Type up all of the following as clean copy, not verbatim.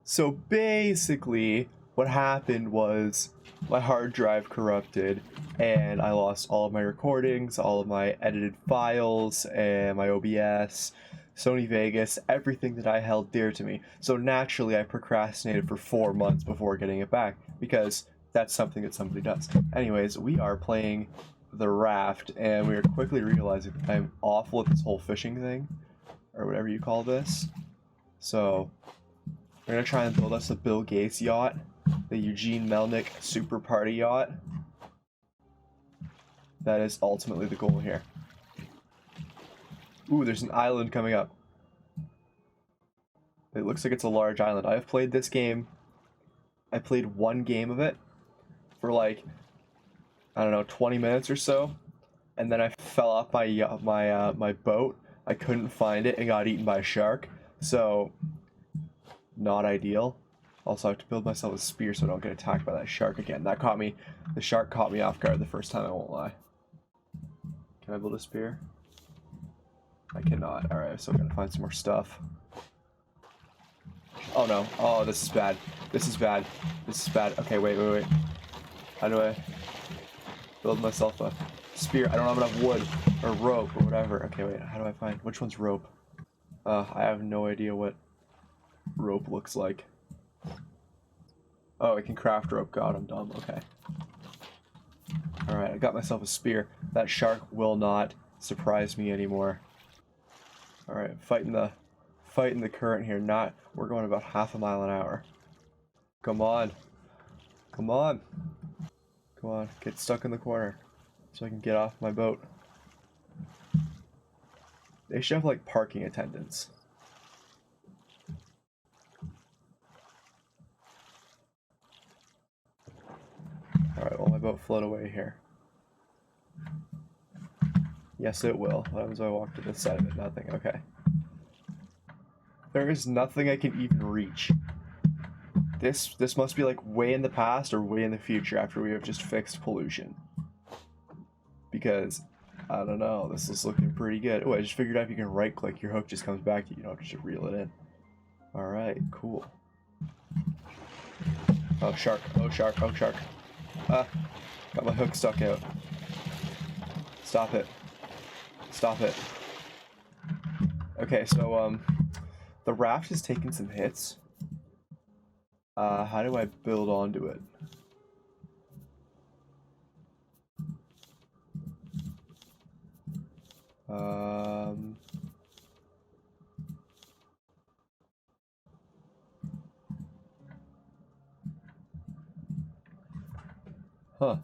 So basically, what happened was my hard drive corrupted and I lost all of my recordings, all of my edited files, and my OBS, Sony Vegas, everything that I held dear to me. So naturally, I procrastinated for 4 months before getting it back because that's something that somebody does. Anyways, we are playing the Raft, and we are quickly realizing that I'm awful at this whole fishing thing, or whatever you call this. So we're gonna try and build us a Bill Gates yacht, the Eugene Melnick Super Party yacht. That is ultimately the goal here. Ooh, there's an island coming up. It looks like it's a large island. I've played this game. I played one game of it for like, I don't know, 20 minutes or so, and then I fell off my boat. I couldn't find it and got eaten by a shark. So, not ideal. Also, I have to build myself a spear so I don't get attacked by that shark again. That caught me. The shark caught me off guard the first time, I won't lie. Can I build a spear? I cannot. Alright, I'm still gotta find some more stuff. Oh no. Oh, this is bad. This is bad. This is bad. Okay, wait. How do I build myself a spear? I don't have enough wood or rope or whatever. Okay, wait. How do I find... Which one's rope? I have no idea what rope looks like. Oh, I can craft rope. God, I'm dumb. Okay. Alright, I got myself a spear. That shark will not surprise me anymore. Alright, fighting the current here. We're going about half a mile an hour. Come on. Come on. Come on, get stuck in the corner so I can get off my boat. They should have like parking attendants. Alright, will my boat float away here? Yes, it will. What happens if I walk to the side of it? Nothing. Okay. There is nothing I can even reach. This must be like way in the past or way in the future after we have just fixed pollution. Because, I don't know, this is looking pretty good. Oh, I just figured out if you can right click, your hook just comes back to you. You don't have to just reel it in. Alright, cool. Oh, shark. Oh, shark. Oh, shark. Ah, got my hook stuck out. Stop it. Stop it. Okay, so, the raft has taken some hits. How do I build onto it? Huh.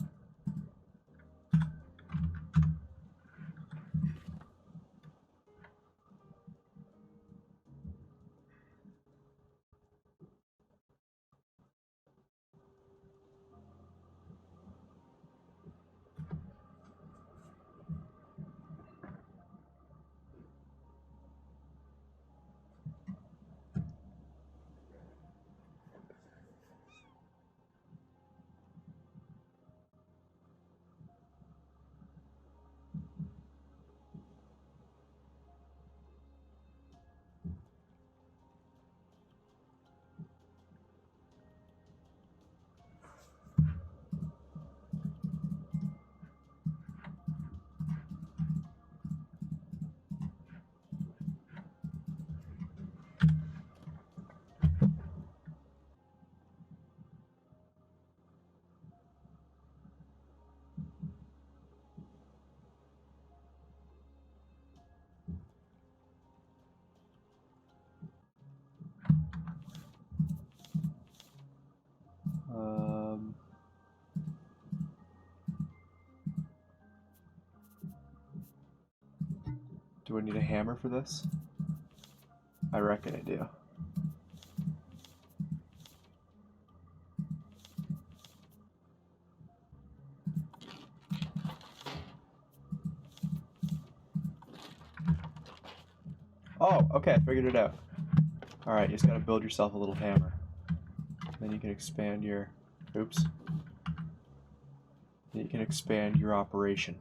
Do I need a hammer for this? I reckon I do. Oh, okay, I figured it out. Alright, you just gotta build yourself a little hammer. Then you can expand your... Oops. Then you can expand your operation.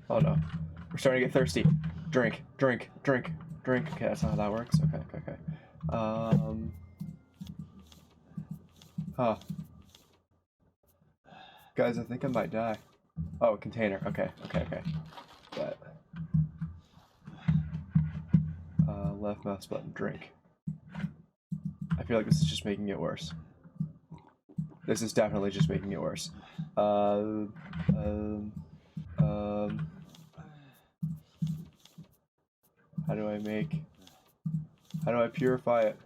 Oh no. We're starting to get thirsty. Drink, drink, drink, drink. Okay, that's not how that works. Okay, okay, okay. Huh. Guys, I think I might die. Oh, container. Okay, okay, okay. That. Left mouse button, drink. I feel like this is just making it worse. This is definitely just making it worse. How do I make... How do I purify it?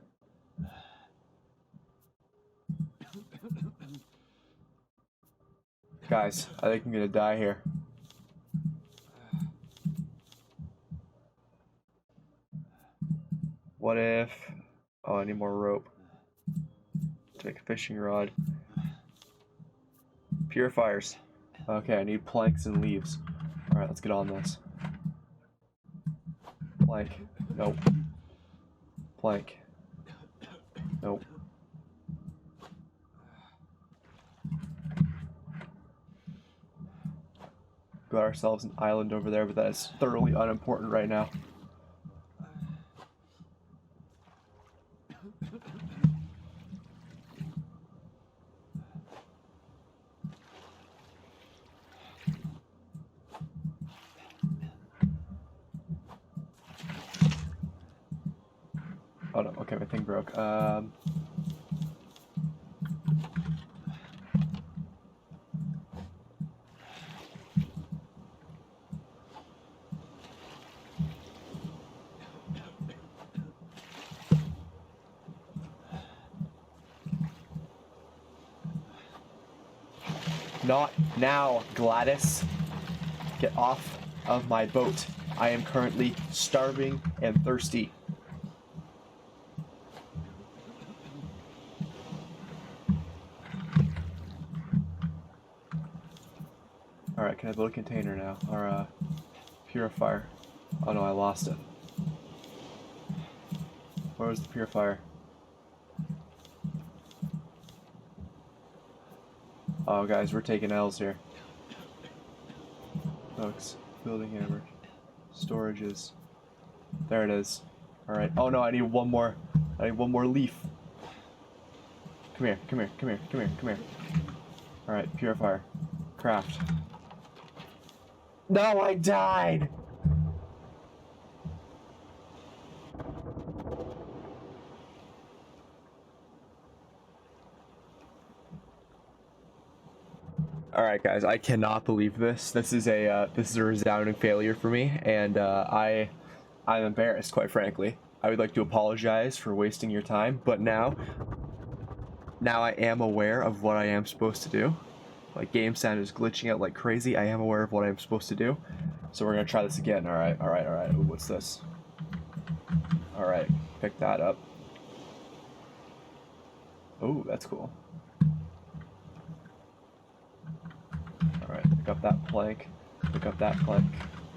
Guys, I think I'm gonna die here. What if... Oh, I need more rope. To make a fishing rod. Purifiers. Okay, I need planks and leaves. Alright, let's get on this. Plank. Nope. Plank. Nope. Got ourselves an island over there, but that is thoroughly unimportant right now. Oh no, okay, my thing broke. Not now, Gladys. Get off of my boat. I am currently starving and thirsty. Alright, can I build a container now? Or purifier. Oh no, I lost it. Where was the purifier? Oh guys, we're taking L's here. Hooks, building hammer, storages. There it is. Alright. Oh no, I need one more. I need one more leaf. Come here, come here, come here, come here, come here. Alright, purifier. Craft. No, I died! Alright guys, I cannot believe this. This is a resounding failure for me, and I'm embarrassed, quite frankly. I would like to apologize for wasting your time, but now I am aware of what I am supposed to do. Like, game sound is glitching out like crazy. I am aware of what I'm supposed to do. So we're gonna try this again. Alright, alright, alright. Ooh, what's this? Alright, pick that up. Ooh, that's cool. Alright, pick up that plank. Pick up that plank.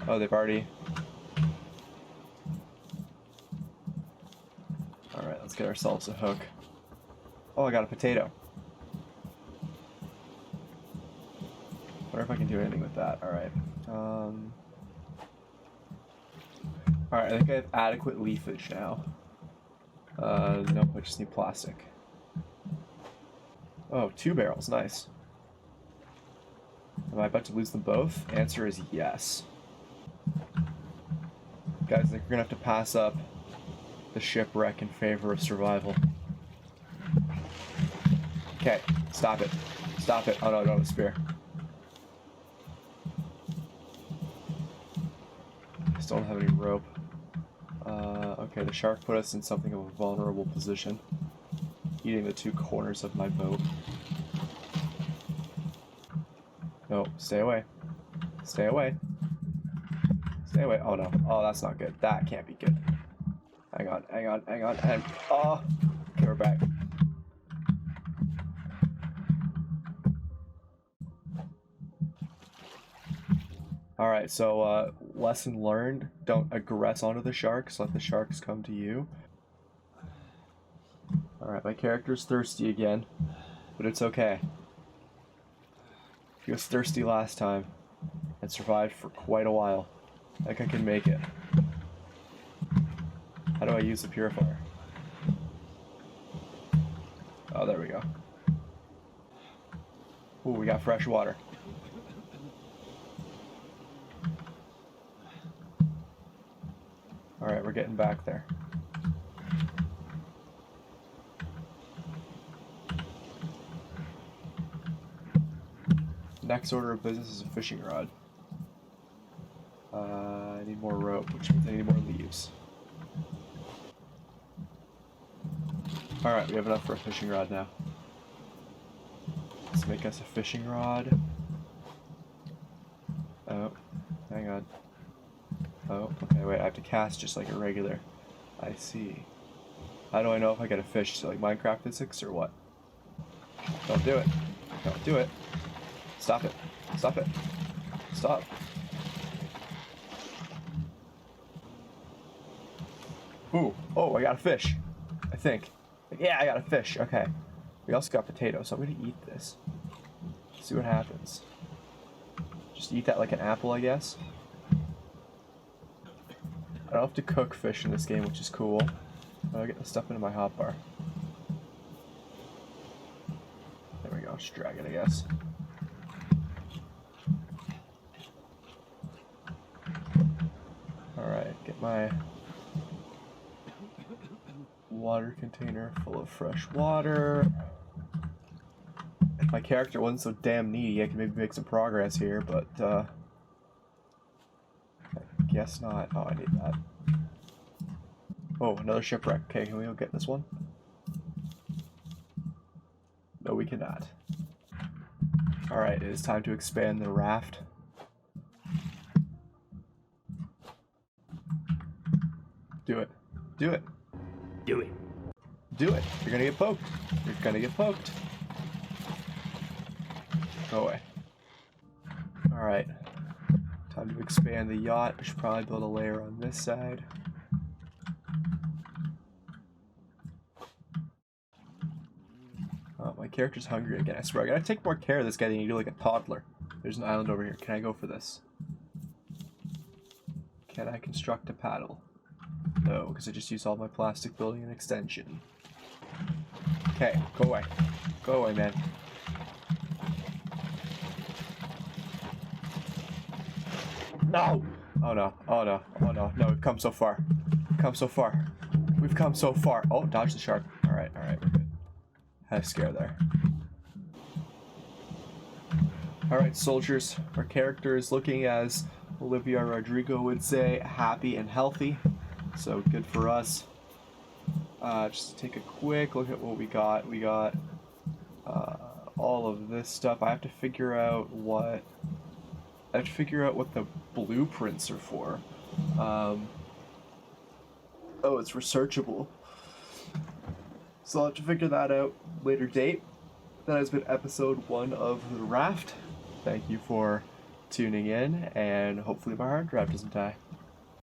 Oh, they've already... Alright, let's get ourselves a hook. Oh, I got a potato. I wonder if I can do anything with that. Alright. Alright, I think I have adequate leafage now. Nope, I just need plastic. Oh, 2 barrels, nice. Am I about to lose them both? Answer is yes. Guys, I think we're gonna have to pass up the shipwreck in favor of survival. Okay, stop it. Stop it. Oh no, I don't have a spear. Still don't have any rope. Okay, the shark put us in something of a vulnerable position, eating the 2 corners of my boat. No, stay away. Stay away. Stay away. Oh no. Oh, that's not good. That can't be good. Hang on, hang on, hang on, and... Oh! Okay, we're back. Alright, so, lesson learned. Don't aggress onto the sharks. Let the sharks come to you. Alright, my character's thirsty again. But it's okay. He was thirsty last time. and survived for quite a while. I think I can make it. How do I use the purifier? Oh, there we go. Ooh, we got fresh water. Alright, we're getting back there. Next order of business is a fishing rod. I need more rope, which means I need more leaves. Alright, we have enough for a fishing rod now. Let's make us a fishing rod. Oh, hang on. Oh, okay, wait, I have to cast just like a regular. I see. How do I know if I get a fish? So like Minecraft physics or what? Don't do it. Don't do it. Stop it. Stop it. Stop. Ooh. Oh, I got a fish. I think. Yeah, I got a fish. Okay. We also got potatoes, so I'm gonna eat this. See what happens. Just eat that like an apple, I guess. I don't have to cook fish in this game, which is cool. I'll get the stuff into my hotbar. There we go. Just drag it, I guess. Alright, get my water container full of fresh water. If my character wasn't so damn needy, I could maybe make some progress here, but I guess not. Oh, I need that. Oh, another shipwreck. Okay, can we go get this one? No, we cannot. Alright, it is time to expand the raft. Do it. Do it. Do it. Do it. You're gonna get poked. You're gonna get poked. Go away. Alright. Time to expand the yacht. We should probably build a layer on this side. Oh, my character's hungry again. I swear, I gotta take more care of this guy than you do like a toddler. There's an island over here. Can I go for this? Can I construct a paddle? No, because I just used all my plastic building and extension. Okay, go away. Go away, man. No! Oh no, oh no, oh no, no, we've come so far. We've come so far. We've come so far. Oh, dodge the shark. Alright, we're good. Had a scare there. Alright, soldiers. Our character is looking, as Olivia Rodrigo would say, happy and healthy. So good for us. Just take a quick look at what we got. We got all of this stuff. I have to figure out what the blueprints are for. Oh, it's researchable. So I'll have to figure that out later date. That has been episode 1 of the Raft. Thank you for tuning in, and hopefully my hard drive doesn't die.